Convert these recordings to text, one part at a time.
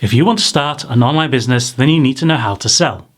If you want to start an online business, then you need to know how to sell.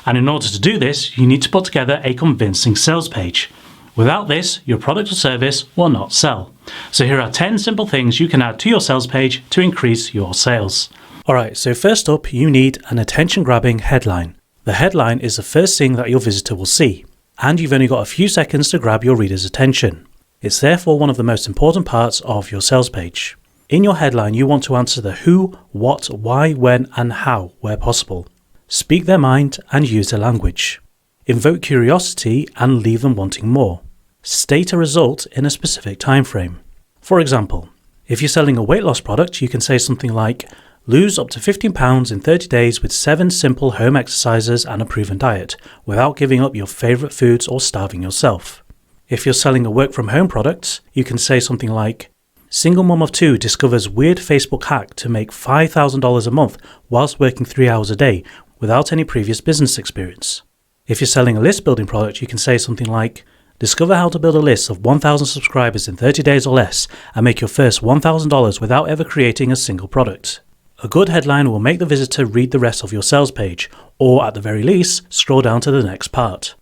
And in order to do this, you need to put together a convincing sales page. Without this, your product or service will not sell. So here are 10 simple things you can add to your sales page to increase your sales. Alright, so first up, you need an attention-grabbing headline. The headline is the first thing that your visitor will see, and you've only got a few seconds to grab your reader's attention. It's therefore one of the most important parts of your sales page. In your headline, you want to answer the who, what, why, when, and how where possible. Speak their mind and use their language. Invoke curiosity and leave them wanting more. State a result in a specific time frame. For example, if you're selling a weight loss product, you can say something like, lose up to 15 pounds in 30 days with 7 simple home exercises and a proven diet, without giving up your favourite foods or starving yourself. If you're selling a work from home product, you can say something like, single mom of 2 discovers weird Facebook hack to make $5,000 a month whilst working 3 hours a day without any previous business experience. If you're selling a list building product, you can say something like, discover how to build a list of 1,000 subscribers in 30 days or less and make your first $1,000 without ever creating a single product. A good headline will make the visitor read the rest of your sales page, or at the very least, scroll down to the next part.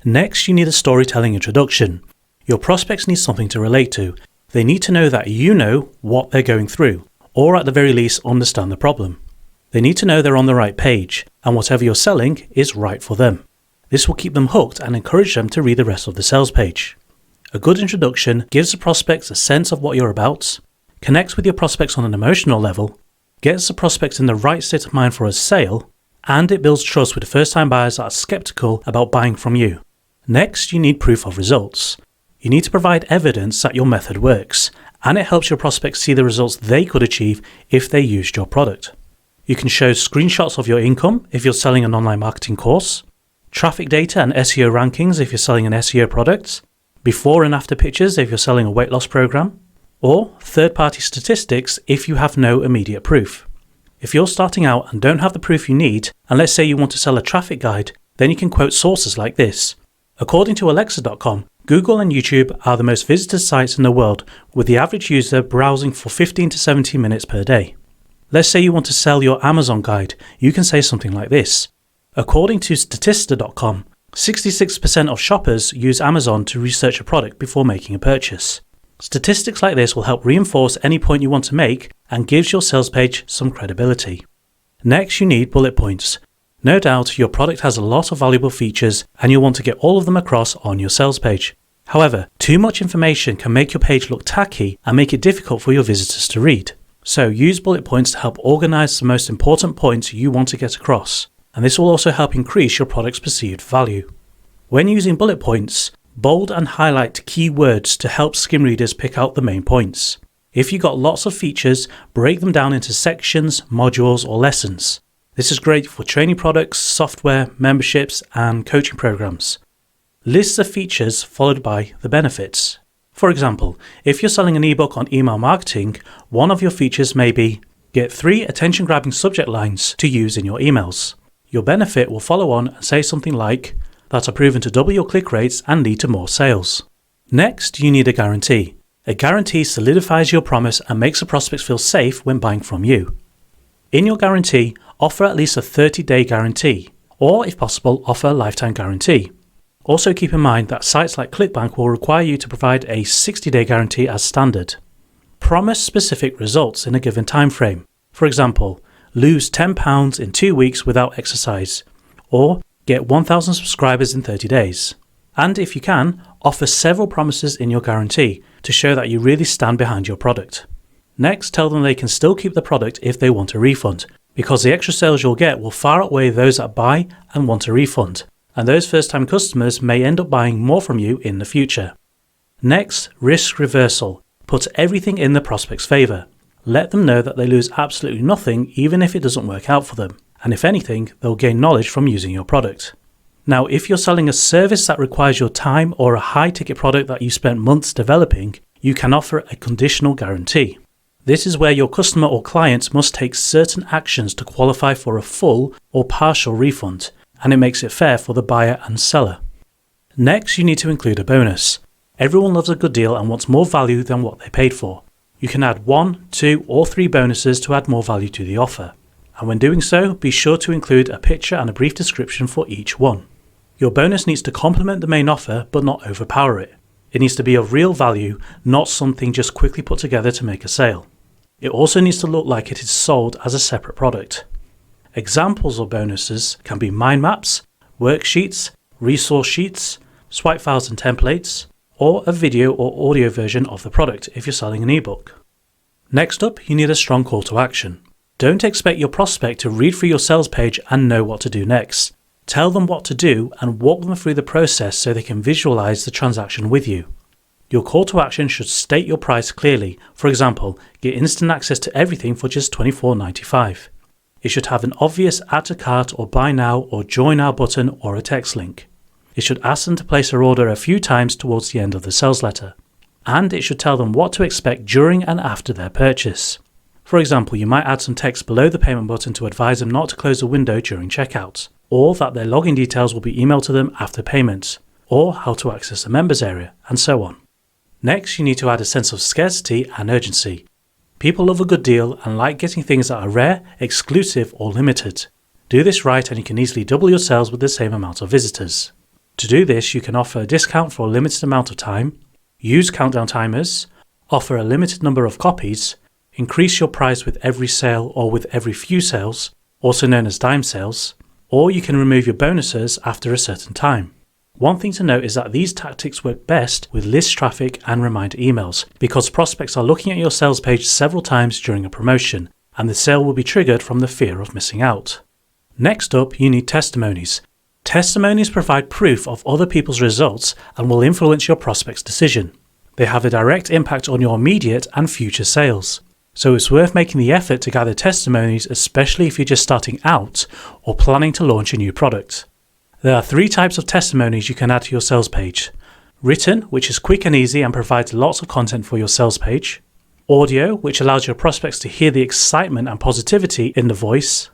Next, you need a storytelling introduction. Your prospects need something to relate to. They need to know that you know what they're going through, or at the very least understand the problem. They need to know they're on the right page, and whatever you're selling is right for them. This will keep them hooked and encourage them to read the rest of the sales page. A good introduction gives the prospects a sense of what you're about, connects with your prospects on an emotional level, gets the prospects in the right state of mind for a sale, and it builds trust with first-time buyers that are skeptical about buying from you. Next, you need proof of results. You need to provide evidence that your method works, and it helps your prospects see the results they could achieve if they used your product. You can show screenshots of your income if you're selling an online marketing course, traffic data and SEO rankings if you're selling an SEO product, before and after pictures if you're selling a weight loss program, or third-party statistics if you have no immediate proof. If you're starting out and don't have the proof you need, and let's say you want to sell a traffic guide, then you can quote sources like this. According to Alexa.com, Google and YouTube are the most visited sites in the world, with the average user browsing for 15 to 17 minutes per day. Let's say you want to sell your Amazon guide, you can say something like this. According to Statista.com, 66% of shoppers use Amazon to research a product before making a purchase. Statistics like this will help reinforce any point you want to make and gives your sales page some credibility. Next, you need bullet points. No doubt your product has a lot of valuable features and you'll want to get all of them across on your sales page. However, too much information can make your page look tacky and make it difficult for your visitors to read. So use bullet points to help organize the most important points you want to get across, and this will also help increase your product's perceived value. When using bullet points, bold and highlight key words to help skim readers pick out the main points. If you've got lots of features, break them down into sections, modules, or lessons. This is great for training products, software, memberships, and coaching programs. List the features followed by the benefits. For example, if you're selling an ebook on email marketing, one of your features may be get 3 attention-grabbing subject lines to use in your emails. Your benefit will follow on and say something like that are proven to double your click rates and lead to more sales. Next, you need a guarantee. A guarantee solidifies your promise and makes the prospects feel safe when buying from you. In your guarantee, offer at least a 30-day guarantee, or if possible, offer a lifetime guarantee. Also keep in mind that sites like ClickBank will require you to provide a 60-day guarantee as standard. Promise specific results in a given time frame. For example, lose 10 pounds in 2 weeks without exercise, or get 1,000 subscribers in 30 days. And if you can, offer several promises in your guarantee to show that you really stand behind your product. Next, tell them they can still keep the product if they want a refund, because the extra sales you'll get will far outweigh those that buy and want a refund, and those first-time customers may end up buying more from you in the future. Next, risk reversal. Put everything in the prospect's favour. Let them know that they lose absolutely nothing even if it doesn't work out for them, and if anything, they'll gain knowledge from using your product. Now, if you're selling a service that requires your time or a high-ticket product that you spent months developing, you can offer a conditional guarantee. This is where your customer or client must take certain actions to qualify for a full or partial refund, and it makes it fair for the buyer and seller. Next, you need to include a bonus. Everyone loves a good deal and wants more value than what they paid for. You can add 1, 2, or 3 bonuses to add more value to the offer. And when doing so, be sure to include a picture and a brief description for each one. Your bonus needs to complement the main offer but not overpower it. It needs to be of real value, not something just quickly put together to make a sale. It also needs to look like it is sold as a separate product. Examples of bonuses can be mind maps, worksheets, resource sheets, swipe files and templates, or a video or audio version of the product if you're selling an ebook. Next up, you need a strong call to action. Don't expect your prospect to read through your sales page and know what to do next. Tell them what to do and walk them through the process so they can visualize the transaction with you. Your call to action should state your price clearly. For example, get instant access to everything for just $24.95. It should have an obvious add to cart or buy now or join now button or a text link. It should ask them to place their order a few times towards the end of the sales letter. And it should tell them what to expect during and after their purchase. For example, you might add some text below the payment button to advise them not to close the window during checkout, or that their login details will be emailed to them after payment, or how to access the members area, and so on. Next, you need to add a sense of scarcity and urgency. People love a good deal and like getting things that are rare, exclusive, or limited. Do this right and you can easily double your sales with the same amount of visitors. To do this, you can offer a discount for a limited amount of time, use countdown timers, offer a limited number of copies, increase your price with every sale or with every few sales, also known as dime sales, or you can remove your bonuses after a certain time. One thing to note is that these tactics work best with list traffic and reminder emails because prospects are looking at your sales page several times during a promotion and the sale will be triggered from the fear of missing out. Next up, you need testimonies. Testimonies provide proof of other people's results and will influence your prospect's decision. They have a direct impact on your immediate and future sales. So it's worth making the effort to gather testimonies, especially if you're just starting out or planning to launch a new product. There are 3 types of testimonies you can add to your sales page. Written, which is quick and easy and provides lots of content for your sales page. Audio, which allows your prospects to hear the excitement and positivity in the voice.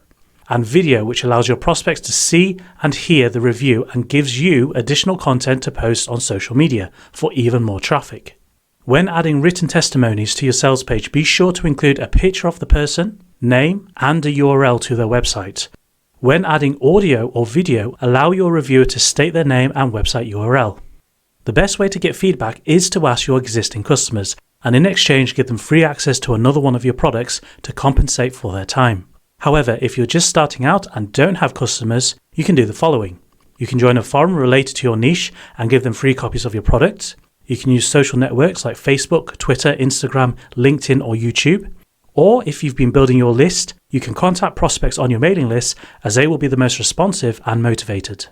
And video, which allows your prospects to see and hear the review and gives you additional content to post on social media for even more traffic. When adding written testimonies to your sales page, be sure to include a picture of the person, name, and a URL to their website. When adding audio or video, allow your reviewer to state their name and website URL. The best way to get feedback is to ask your existing customers, and in exchange give them free access to another one of your products to compensate for their time. However, if you're just starting out and don't have customers, you can do the following. You can join a forum related to your niche and give them free copies of your product. You can use social networks like Facebook, Twitter, Instagram, LinkedIn, or YouTube. Or if you've been building your list, you can contact prospects on your mailing list as they will be the most responsive and motivated.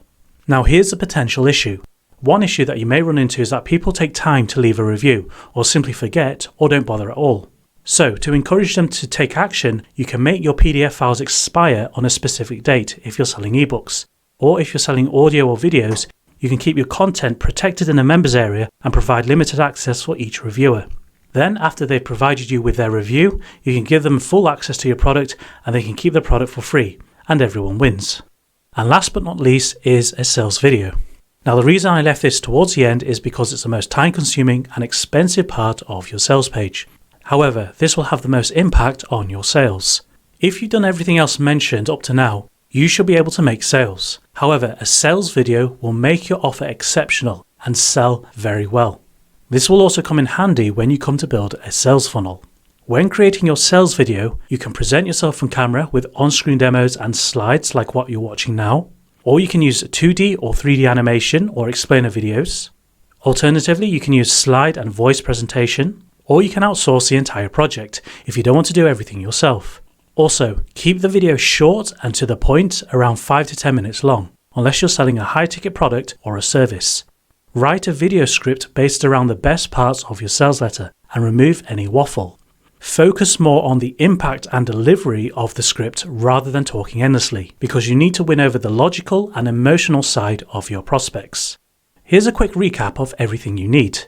Now here's a potential issue. One issue that you may run into is that people take time to leave a review or simply forget or don't bother at all. So to encourage them to take action, you can make your PDF files expire on a specific date if you're selling ebooks. Or if you're selling audio or videos, you can keep your content protected in the members area and provide limited access for each reviewer. Then, after they've provided you with their review, you can give them full access to your product and they can keep the product for free, and everyone wins. And last but not least is a sales video. Now the reason I left this towards the end is because it's the most time consuming and expensive part of your sales page. However, this will have the most impact on your sales. If you've done everything else mentioned up to now, you should be able to make sales. However, a sales video will make your offer exceptional and sell very well. This will also come in handy when you come to build a sales funnel. When creating your sales video, you can present yourself on camera with on-screen demos and slides like what you're watching now, or you can use 2D or 3D animation or explainer videos. Alternatively, you can use slide and voice presentation, or you can outsource the entire project if you don't want to do everything yourself. Also, keep the video short and to the point, around 5 to 10 minutes long, unless you're selling a high-ticket product or a service. Write a video script based around the best parts of your sales letter and remove any waffle. Focus more on the impact and delivery of the script rather than talking endlessly, because you need to win over the logical and emotional side of your prospects. Here's a quick recap of everything you need.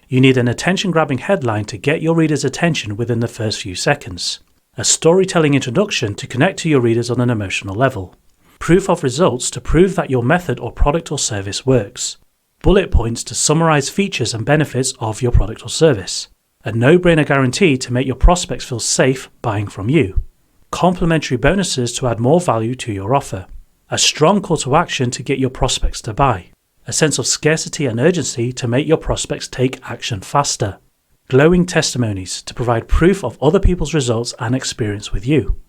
You need an attention-grabbing headline to get your readers' attention within the first few seconds. A storytelling introduction to connect to your readers on an emotional level. Proof of results to prove that your method or product or service works. Bullet points to summarize features and benefits of your product or service. A no-brainer guarantee to make your prospects feel safe buying from you. complementary bonuses to add more value to your offer, a strong call to action to get your prospects to buy, a sense of scarcity and urgency to make your prospects take action faster, glowing testimonies to provide proof of other people's results and experience with you.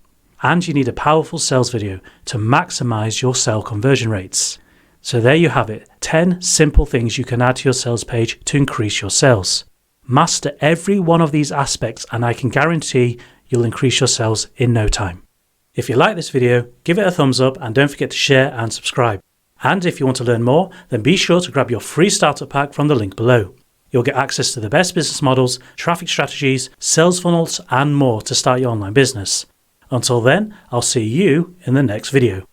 And you need a powerful sales video to maximize your sale conversion rates. So there you have it, 10 simple things you can add to your sales page to increase your sales. Master every one of these aspects and I can guarantee you'll increase your sales in no time. If you like this video, give it a thumbs up and don't forget to share and subscribe. And if you want to learn more, then be sure to grab your free starter pack from the link below. You'll get access to the best business models, traffic strategies, sales funnels, and more to start your online business. Until then, I'll see you in the next video.